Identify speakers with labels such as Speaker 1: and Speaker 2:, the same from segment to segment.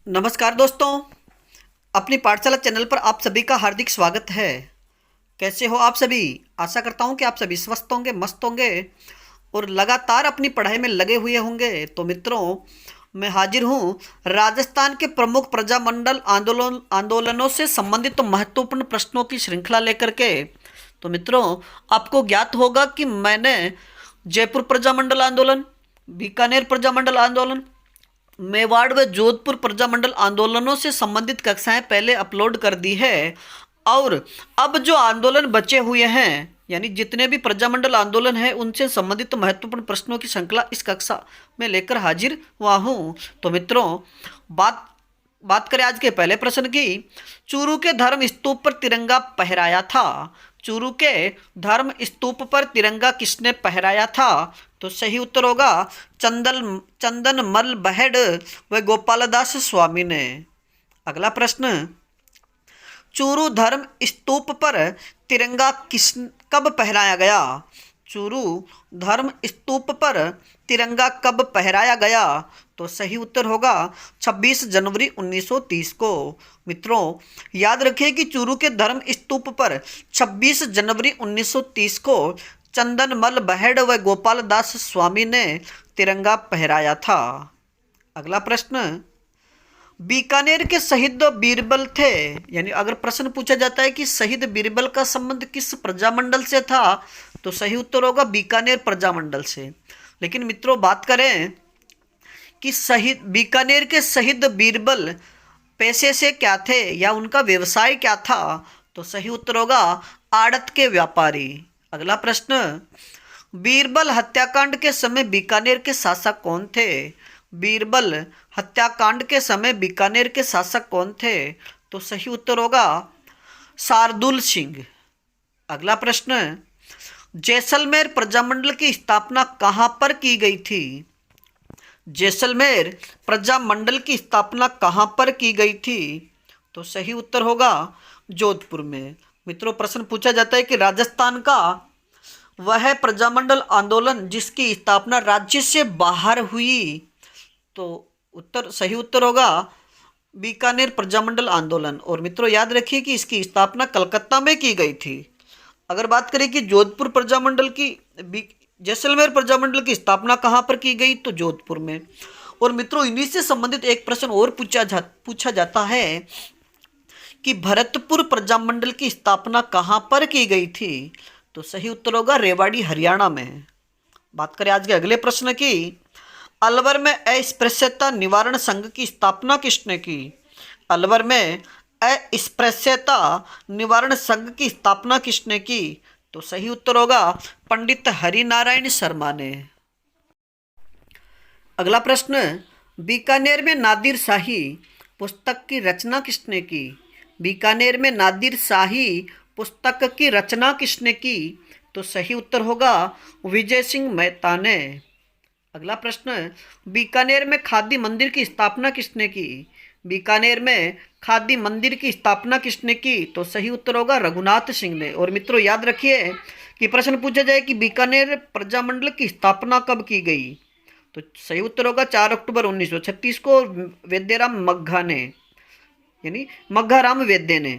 Speaker 1: नमस्कार दोस्तों, अपनी पाठशाला चैनल पर आप सभी का हार्दिक स्वागत है। कैसे हो आप सभी? आशा करता हूँ कि आप सभी स्वस्थ होंगे, मस्त होंगे और लगातार अपनी पढ़ाई में लगे हुए होंगे। तो मित्रों, मैं हाजिर हूँ राजस्थान के प्रमुख प्रजामंडल आंदोलनों से संबंधित महत्वपूर्ण प्रश्नों की श्रृंखला लेकर के। तो मित्रों, आपको ज्ञात होगा कि मैंने जयपुर प्रजामंडल आंदोलन, बीकानेर प्रजामंडल आंदोलन, मेवाड़ व जोधपुर प्रजामंडल आंदोलनों से संबंधित कक्षाएं पहले अपलोड कर दी है। और अब जो आंदोलन बचे हुए हैं, यानी जितने भी प्रजामंडल आंदोलन है, उनसे संबंधित महत्वपूर्ण प्रश्नों की श्रृंखला इस कक्षा में लेकर हाजिर हुआ हूँ। तो मित्रों, बात बात करें आज के पहले प्रश्न की। चूरू के धर्म स्तूप पर तिरंगा फहराया था। चूरू के धर्म स्तूप पर तिरंगा किसने फहराया था? तो सही उत्तर होगा चंदनमल बहेड़ व गोपालदास स्वामी ने। अगला प्रश्न, चूरू धर्म स्तूप पर तिरंगा कब फहराया गया? चूरू धर्म स्तूप पर तिरंगा कब फहराया गया? तो सही उत्तर होगा 26 जनवरी 1930 को। मित्रों, याद रखिए कि चूरू के धर्म स्तूप पर 26 जनवरी 1930 को चंदनमल बहेड़ व गोपाल दास स्वामी ने तिरंगा फहराया था। अगला प्रश्न, बीकानेर के शहीद बीरबल थे। यानी अगर प्रश्न पूछा जाता है कि शहीद बीरबल का संबंध किस प्रजामंडल से था, तो सही उत्तर होगा बीकानेर प्रजामंडल से। लेकिन मित्रों, बात करें कि शहीद बीकानेर के शहीद बीरबल पैसे से क्या थे या उनका व्यवसाय क्या था, तो सही उत्तर होगा आड़त के व्यापारी। अगला प्रश्न, बीरबल हत्याकांड के समय बीकानेर के शासक कौन थे? बीरबल हत्याकांड के समय बीकानेर के शासक कौन थे? तो सही उत्तर होगा शार्दुल सिंह। अगला प्रश्न, जैसलमेर प्रजामंडल की स्थापना कहाँ पर की गई थी? जैसलमेर प्रजामंडल की स्थापना कहाँ पर की गई थी? तो सही उत्तर होगा जोधपुर में। मित्रों, प्रश्न पूछा जाता है कि राजस्थान का वह प्रजामंडल आंदोलन जिसकी स्थापना राज्य से बाहर हुई, तो सही उत्तर होगा बीकानेर प्रजामंडल आंदोलन। और मित्रों, याद रखिए कि इसकी स्थापना कलकत्ता में की गई थी। अगर बात करें कि जोधपुर प्रजामंडल की जैसलमेर प्रजामंडल की स्थापना कहाँ पर की गई, तो जोधपुर में। और मित्रों, इन्हीं से संबंधित एक प्रश्न और पूछा जाता है कि भरतपुर प्रजामंडल की स्थापना कहाँ पर की गई थी? तो सही उत्तर होगा रेवाड़ी, हरियाणा में। बात करें आज के अगले प्रश्न की। अलवर में अस्पृश्यता निवारण संघ की स्थापना किसने की? अलवर में अस्पृश्यता निवारण संघ की स्थापना किसने की? तो सही उत्तर होगा पंडित हरिनारायण शर्मा ने। अगला प्रश्न, बीकानेर में नादिर शाही पुस्तक की रचना किसने की? बीकानेर में नादिर शाही पुस्तक की रचना किसने की? तो सही उत्तर होगा विजय सिंह मेहता ने। अगला प्रश्न, बीकानेर में खादी मंदिर की स्थापना किसने की? बीकानेर में खादी मंदिर की स्थापना किसने की? तो सही उत्तर होगा रघुनाथ सिंह ने। और मित्रों, याद रखिए कि प्रश्न पूछा जाए कि बीकानेर प्रजामंडल की स्थापना कब की गई, तो सही उत्तर होगा 4 अक्टूबर 1936 को वैद्यराम मग्घा ने, यानी मग्घाराम वैद्य ने।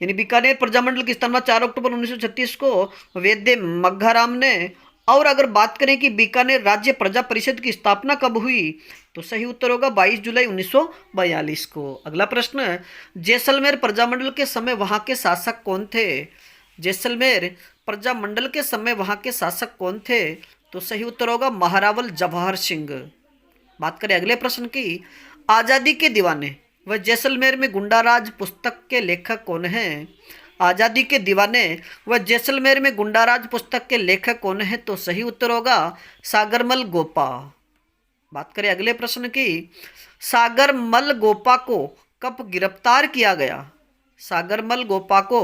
Speaker 1: यानी बीकानेर प्रजामंडल की स्थापना 4 अक्टूबर 1936 को वैद्य मग्घाराम ने। और अगर बात करें कि बीकानेर राज्य प्रजा परिषद की स्थापना कब हुई, तो सही उत्तर होगा 22 जुलाई 1942 को। अगला प्रश्न, जैसलमेर प्रजामंडल के समय वहां के शासक कौन थे? जैसलमेर प्रजामंडल के समय वहां के शासक कौन थे? तो सही उत्तर होगा महारावल जवाहर सिंह। बात करें अगले प्रश्न की। आजादी के दीवाने व जैसलमेर में गुंडाराज पुस्तक के लेखक कौन हैं? आजादी के दीवाने व जैसलमेर में गुंडाराज पुस्तक के लेखक कौन है? तो सही उत्तर होगा सागरमल गोपा। बात करें अगले प्रश्न की। सागरमल गोपा को कब गिरफ्तार किया गया? सागरमल गोपा को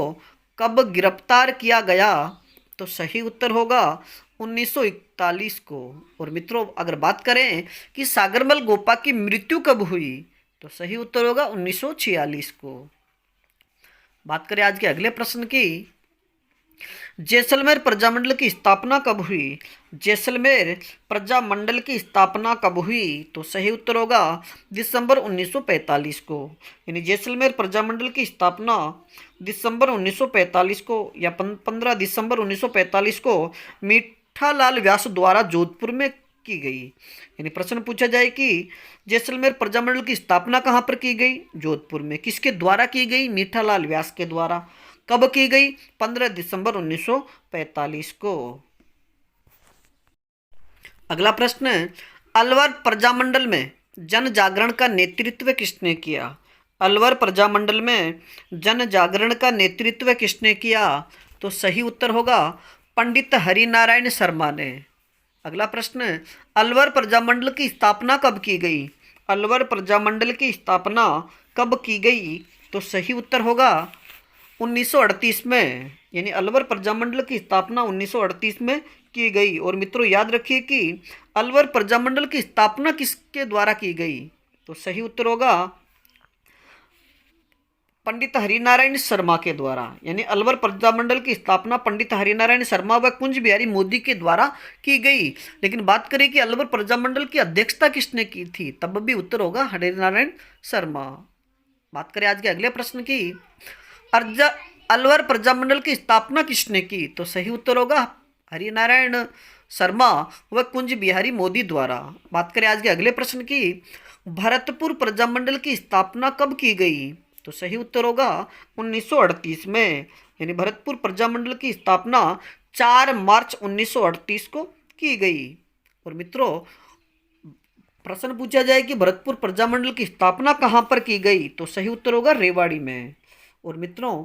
Speaker 1: कब गिरफ्तार किया गया? तो सही उत्तर होगा 1941 को। और मित्रों, अगर बात करें कि सागरमल गोपा की मृत्यु कब हुई, तो सही उत्तर होगा 1946 को। बात करें आज के अगले प्रश्न की। जैसलमेर प्रजामंडल की स्थापना कब हुई? जैसलमेर प्रजामंडल की स्थापना कब हुई? तो सही उत्तर होगा दिसंबर 1945 को। यानी जैसलमेर प्रजामंडल की स्थापना दिसंबर 1945 को या 15 दिसंबर 1945 को मीठालाल व्यास द्वारा जोधपुर में की गई। यानी प्रश्न पूछा जाए कि जैसलमेर प्रजामंडल की स्थापना कहाँ पर की गई? जोधपुर में। किसके द्वारा की गई? मीठालाल व्यास के द्वारा। कब की गई? 15 दिसंबर 1945 को। अगला प्रश्न, अलवर प्रजामंडल में जन जागरण का नेतृत्व किसने किया? अलवर प्रजामंडल में जन जागरण का नेतृत्व किसने किया? तो सही उत्तर होगा पंडित हरिनारायण शर्मा ने। अगला प्रश्न, अलवर प्रजामंडल की स्थापना कब की गई? अलवर प्रजामंडल की स्थापना कब की गई? तो सही उत्तर होगा 1938 में। यानी अलवर प्रजामंडल की स्थापना 1938 में की गई। और मित्रों याद रखिए कि अलवर प्रजामंडल की स्थापना किसके द्वारा की गई? तो सही उत्तर होगा पंडित हरिनारायण शर्मा के द्वारा। यानी अलवर प्रजामंडल की स्थापना पंडित हरिनारायण शर्मा व कुंज बिहारी मोदी के द्वारा की गई। लेकिन बात करें कि अलवर प्रजामंडल की अध्यक्षता किसने की थी, तब भी उत्तर होगा हरिनारायण शर्मा। बात करें आज के अगले प्रश्न की, अलवर प्रजामंडल की स्थापना किसने की? तो सही उत्तर होगा हरिनारायण शर्मा व कुंज बिहारी मोदी द्वारा। बात करें आज के अगले प्रश्न की, भरतपुर प्रजामंडल की स्थापना कब की गई? तो सही उत्तर होगा 1938 में। यानी भरतपुर प्रजामंडल की स्थापना 4 मार्च 1938 को की गई। और मित्रों प्रश्न पूछा जाए कि भरतपुर प्रजामंडल की स्थापना कहाँ पर की गई? तो सही उत्तर होगा रेवाड़ी में। और मित्रों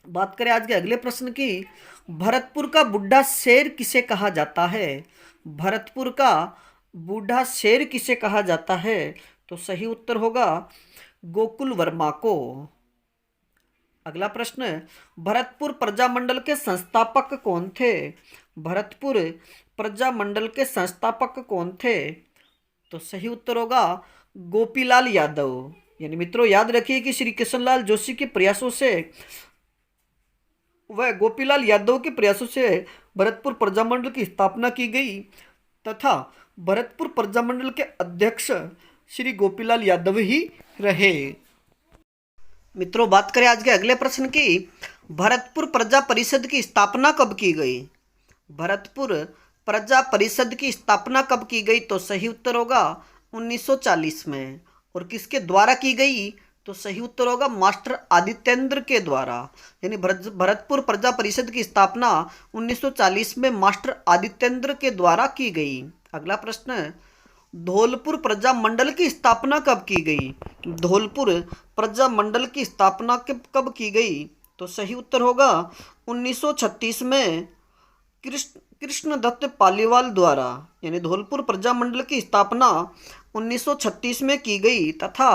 Speaker 1: बात करें आज के अगले प्रश्न की, भरतपुर का बुढ़ा शेर किसे कहा जाता है? भरतपुर का बूढ़ा शेर किसे कहा जाता है? तो सही उत्तर होगा गोकुल वर्मा को। अगला प्रश्न, भरतपुर प्रजामंडल के संस्थापक कौन थे? भरतपुर प्रजामंडल के संस्थापक कौन थे? तो सही उत्तर होगा गोपीलाल यादव। यानी मित्रों याद रखिए कि श्री कृष्णलाल जोशी के प्रयासों से वह गोपीलाल यादव के प्रयासों से भरतपुर प्रजामंडल की स्थापना की गई तथा भरतपुर प्रजामंडल के अध्यक्ष श्री गोपीलाल यादव ही रहे। मित्रों बात करें आज के अगले प्रश्न की, भरतपुर प्रजा परिषद की स्थापना कब की गई? भरतपुर प्रजा परिषद की स्थापना कब की गई? तो सही उत्तर होगा 1940 में। और किसके द्वारा की गई? तो सही उत्तर होगा मास्टर आदित्येंद्र के द्वारा। यानी भरतपुर प्रजा परिषद की स्थापना 1940 में मास्टर आदित्येंद्र के द्वारा की गई। अगला प्रश्न, धौलपुर प्रजामंडल की स्थापना कब की गई? धौलपुर प्रजामंडल की स्थापना कब की गई? तो सही उत्तर होगा 1936 में कृष्णदत्त पालीवाल द्वारा। यानी धौलपुर प्रजामंडल की स्थापना 1936 में की गई तथा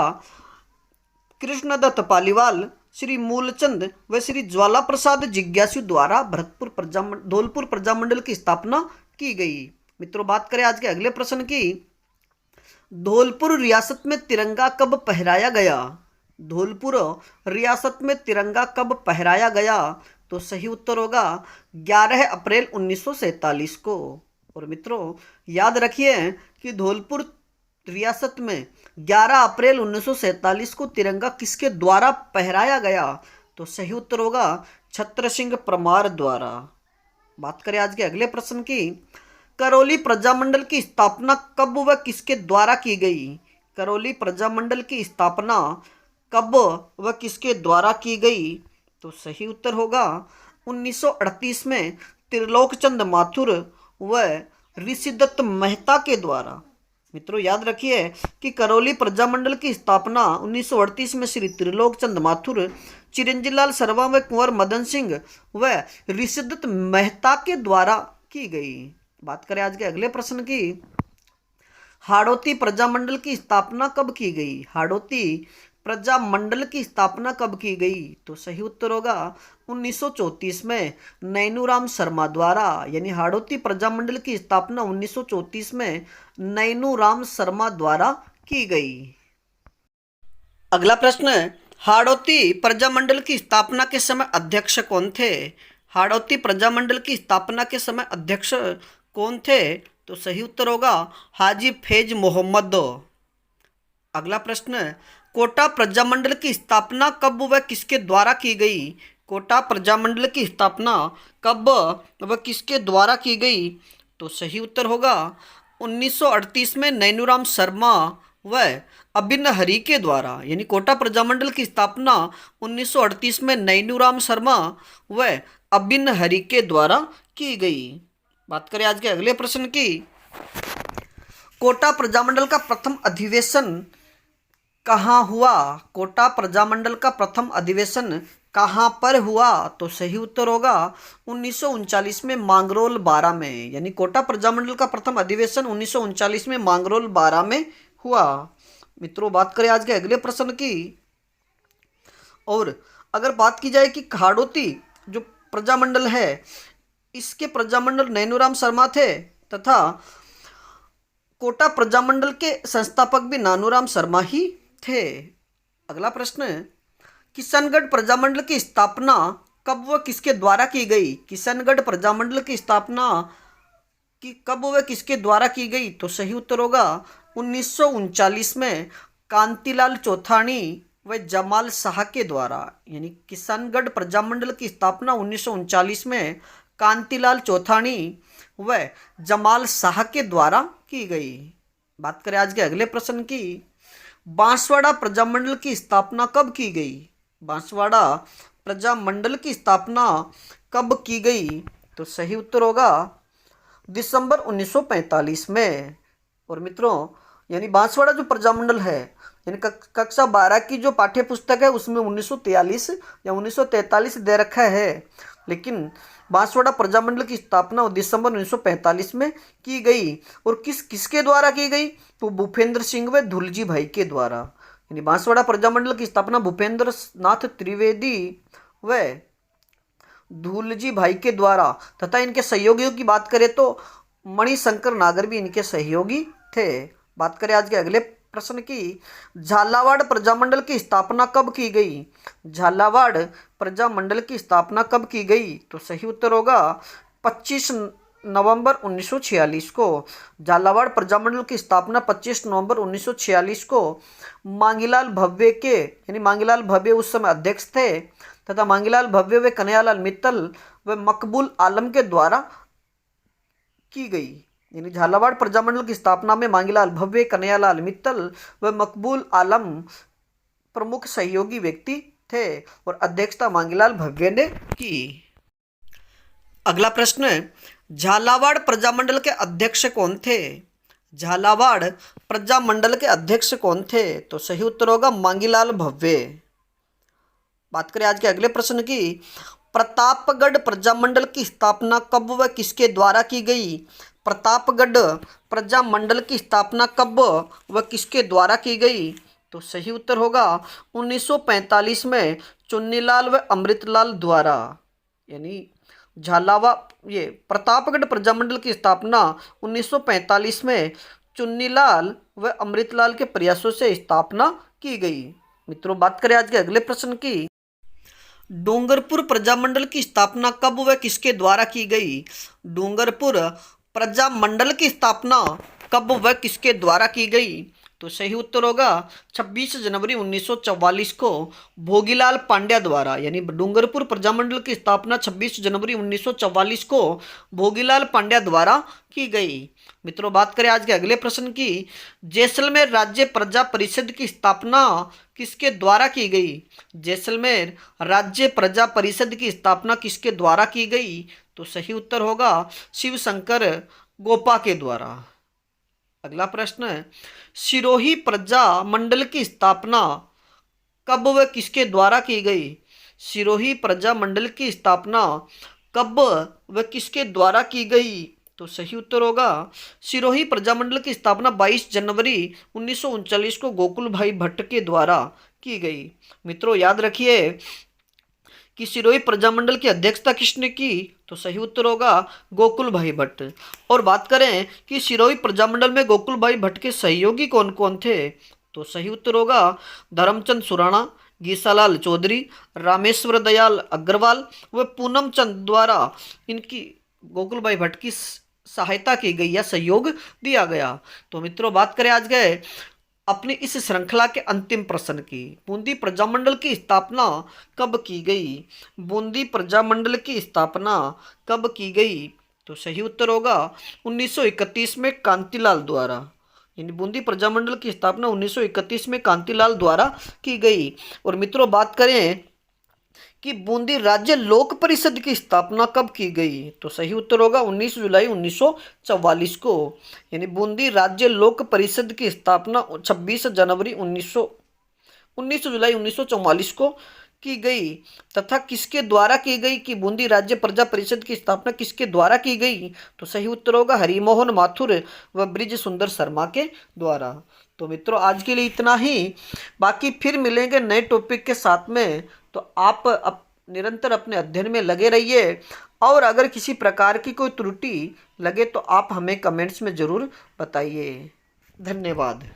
Speaker 1: कृष्णदत्त पालीवाल, श्री मूलचंद व श्री ज्वाला प्रसाद जिज्ञासु द्वारा धौलपुर प्रजामंडल की स्थापना की गई। मित्रों बात करें आज के अगले प्रश्न की, धौलपुर रियासत में तिरंगा कब फहराया गया? धौलपुर रियासत में तिरंगा कब फहराया गया? तो सही उत्तर होगा 11 अप्रैल 1947 को। और मित्रों याद रखिए कि धौलपुर रियासत में 11 अप्रैल 1947 को तिरंगा किसके द्वारा फहराया गया? तो सही उत्तर होगा छत्र सिंह परमार द्वारा। बात करें आज के अगले प्रश्न की, करौली प्रजामंडल की स्थापना कब व किसके द्वारा की गई? करौली प्रजामंडल की स्थापना कब व किसके द्वारा की गई? तो सही उत्तर होगा 1938 में त्रिलोकचंद माथुर व ऋषिदत्त मेहता के द्वारा। मित्रों याद रखिए कि करौली प्रजामंडल की स्थापना 1938 में श्री त्रिलोकचंद माथुर, चिरंजीलाल शर्मा व कुंवर मदन सिंह व ऋषिदत्त मेहता के द्वारा की गई। बात करें आज के अगले प्रश्न की, हाड़ौती प्रजामंडल की स्थापना कब की गई? हाड़ौती प्रजामंडल की स्थापना कब की गई? तो सही उत्तर होगा 1934 में नैनूराम शर्मा द्वारा। यानी हाड़ौती प्रजामंडल की स्थापना 1934 में नैनूराम शर्मा द्वारा की गई। अगला प्रश्न, हाड़ौती प्रजामंडल की स्थापना के समय अध्यक्ष कौन थे? हाड़ौती प्रजामंडल की स्थापना के समय अध्यक्ष कौन थे? तो सही उत्तर होगा हाजी फैज मोहम्मद। अगला प्रश्न, कोटा प्रजामंडल की स्थापना कब व किसके द्वारा की गई? कोटा प्रजामंडल की स्थापना कब व किसके द्वारा की गई? तो सही उत्तर होगा 1938 में नैनूराम शर्मा व अबिन हरी के द्वारा। यानी कोटा प्रजामंडल की स्थापना 1938 में नैनूराम शर्मा व अबिन हरी के द्वारा की गई। बात करें आज के अगले प्रश्न की। कोटा प्रजामंडल का प्रथम अधिवेशन कहाँ हुआ? कोटा प्रजामंडल का प्रथम अधिवेशन कहाँ पर हुआ? तो सही उत्तर होगा 1939 में मांगरोल बारा में। यानी कोटा प्रजामंडल का प्रथम अधिवेशन 1939 में मांगरोल बारा में हुआ। मित्रों, बात करें आज के अगले प्रश्न की। और अगर बात की जाए कि हाड़ौती जो प्रजामंडल है, इसके प्रजामंडल नैनूराम शर्मा थे तथा कोटा प्रजामंडल के संस्थापक भी नानूराम शर्मा ही थे। अगला प्रश्न, किशनगढ़ प्रजामंडल की स्थापना कब व किसके द्वारा की गई? किशनगढ़ प्रजामंडल की स्थापना कब व किसके द्वारा की गई? तो सही उत्तर होगा 1939 में कांतिलाल चौथानी व जमाल शाह के द्वारा। यानी किशनगढ़ प्रजामंडल की स्थापना 1939 में कांतिलाल चौथानी व जमाल शाह के द्वारा की गई। बात करें आज के अगले प्रश्न की। बांसवाड़ा प्रजामंडल की स्थापना कब की गई? बांसवाड़ा प्रजामंडल की स्थापना कब की गई? तो सही उत्तर होगा दिसंबर 1945 में। और मित्रों, यानी बांसवाड़ा जो प्रजामंडल है, यानी कक्षा 12 की जो पाठ्य पुस्तक है उसमें 1943 या 1943 दे रखा है, लेकिन बांसवाड़ा प्रजामंडल की स्थापना दिसंबर 1945 में की गई। और किसके द्वारा की गई? तो भूपेंद्र सिंह व धुलजी भाई के द्वारा। यानी बांसवाड़ा प्रजामंडल की स्थापना भूपेंद्र नाथ त्रिवेदी व धुलजी भाई के द्वारा तथा इनके सहयोगियों की बात करें तो मणिशंकर नागर भी इनके सहयोगी थे। बात करें आज के अगले प्रश्न की। झालावाड़ प्रजामंडल की स्थापना कब की गई? झालावाड़ प्रजामंडल की स्थापना कब की गई? तो सही उत्तर होगा 25 नवंबर 1946 को। झालावाड़ प्रजामंडल की स्थापना 25 नवंबर 1946 को मांगीलाल भव्य के, यानी मांगीलाल भव्य उस समय अध्यक्ष थे तथा मांगीलाल भव्य व कन्हैयालाल मित्तल व मकबूल आलम के द्वारा की गई। यानी झालावाड़ प्रजामंडल की स्थापना में मांगीलाल भव्य, कन्हैयालाल मित्तल व मकबूल आलम प्रमुख सहयोगी व्यक्ति थे और अध्यक्षता मांगीलाल भव्य ने की। अगला प्रश्न, झालावाड़ प्रजामंडल के अध्यक्ष कौन थे? झालावाड़ प्रजामंडल के अध्यक्ष कौन थे? तो सही उत्तर होगा मांगीलाल भव्य। बात करें आज के अगले प्रश्न की। प्रतापगढ़ प्रजामंडल की स्थापना कब व किसके द्वारा की गई? प्रतापगढ़ प्रजामंडल की स्थापना कब व किसके द्वारा की गई? तो सही उत्तर होगा 1945 में चुन्नीलाल व अमृतलाल द्वारा। यानी ये प्रतापगढ़ प्रजामंडल की स्थापना 1945 में चुन्नीलाल व अमृतलाल के प्रयासों से स्थापना की गई। मित्रों, बात करें आज के अगले प्रश्न की। डूंगरपुर प्रजामंडल की स्थापना कब व किसके द्वारा की गई? डूंगरपुर प्रजामंडल की स्थापना कब व किसके द्वारा की गई? तो सही उत्तर होगा 26 जनवरी 1944 को भोगीलाल पांड्या द्वारा। यानी डूंगरपुर प्रजामंडल की स्थापना 26 जनवरी 1944 को भोगीलाल पांड्या द्वारा की गई। मित्रों, बात करें आज के अगले प्रश्न की। जैसलमेर राज्य प्रजा परिषद की स्थापना किसके द्वारा की गई? जैसलमेर राज्य प्रजा परिषद की स्थापना किसके द्वारा की गई? तो सही उत्तर होगा शिवशंकर गोपा के द्वारा। अगला प्रश्न है, सिरोही प्रजा मंडल की स्थापना कब व किसके द्वारा की गई? सिरोही प्रजा मंडल की स्थापना कब व किसके द्वारा की गई? तो सही उत्तर होगा सिरोही प्रजामंडल की स्थापना 22 जनवरी 1939 को गोकुल भाई भट्ट के द्वारा की गई। मित्रों, याद रखिए कि सिरोही प्रजामंडल की अध्यक्षता किसने की? तो सही उत्तर होगा गोकुल भाई भट्ट। और बात करें कि सिरोही प्रजामंडल में गोकुल भाई भट्ट के सहयोगी कौन कौन थे? तो सही उत्तर होगा धर्मचंद सुराणा, गीसालाल चौधरी, रामेश्वर दयाल अग्रवाल व पूनम चंद द्वारा इनकी गोकुल भाई भट्ट की सहायता की गई या सहयोग दिया गया। तो मित्रों बात करें आज गए अपनी इस श्रृंखला के अंतिम प्रश्न की। बूंदी प्रजामंडल की स्थापना कब की गई? बूंदी प्रजामंडल की स्थापना कब की गई? तो सही उत्तर होगा 1931 में कांतिलाल द्वारा। यानी बूंदी प्रजामंडल की स्थापना 1931 में कांतिलाल द्वारा की गई। और मित्रों बात करें कि बूंदी राज्य लोक परिषद की स्थापना कब की गई? तो सही उत्तर होगा 19 जुलाई 1944 को। यानी बूंदी राज्य लोक परिषद की स्थापना 26 जनवरी 19 जुलाई 1944 को की गई। तथा किसके द्वारा की गई कि बूंदी राज्य प्रजा परिषद की स्थापना किसके द्वारा की गई? तो सही उत्तर होगा हरिमोहन माथुर व ब्रिज सुंदर शर्मा के द्वारा। तो मित्रों आज के लिए इतना ही, बाकी फिर मिलेंगे नए टॉपिक के साथ में। तो आप निरंतर अपने अध्ययन में लगे रहिए, और अगर किसी प्रकार की कोई त्रुटि लगे तो आप हमें कमेंट्स में ज़रूर बताइए। धन्यवाद।